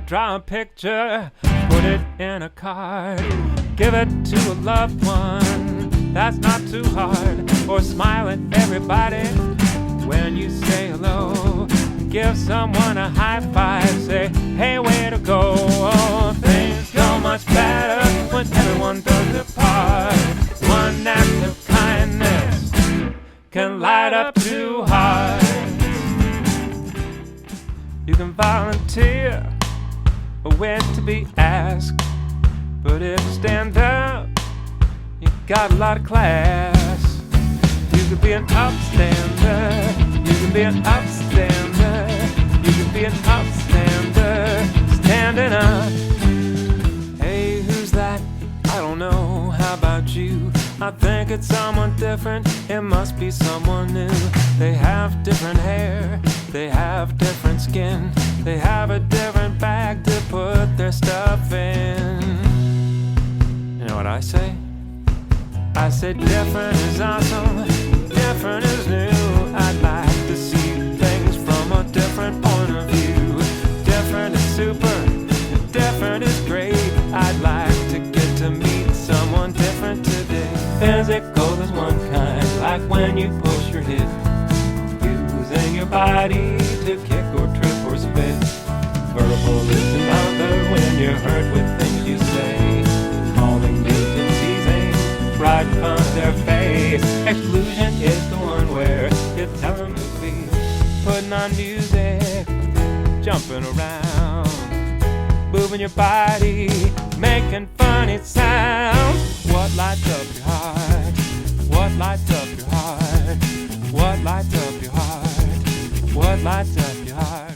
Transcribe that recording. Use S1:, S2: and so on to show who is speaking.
S1: draw a picture, put it in a card, give it to a loved one, that's not too hard. Or smile at everybody when you say hello. Give someone a high five, say, hey, way to go. Oh, things go much better when everyone does their part. One act of kindness can light up two hearts. You can volunteer or wait to be asked, but if you stand up, you got a lot of class. You could be an upstander, you can be an upstander, you can be an upstander, standing up. Hey, who's that? I don't know, how about you? I think it's someone different, it must be someone new. They have different hair, they have different skin, they have a different bag to put their stuff in. You know what I say? I said different is awesome, different is new. I'd like to see things from a different point of view. Different is super, different is great. I'd like to get to meet someone different today. Physical is one kind, like when you push your hip, using your body to kick or trip or spit. Verbal is another, when you're hurt with things you say, calling names and teasing, right in front of their face. Exclusion is the one where you tell them to be putting on music, jumping around, moving your body, making funny sounds. What lights up your heart? What lights up your heart? What lights up your heart? What lights up your heart?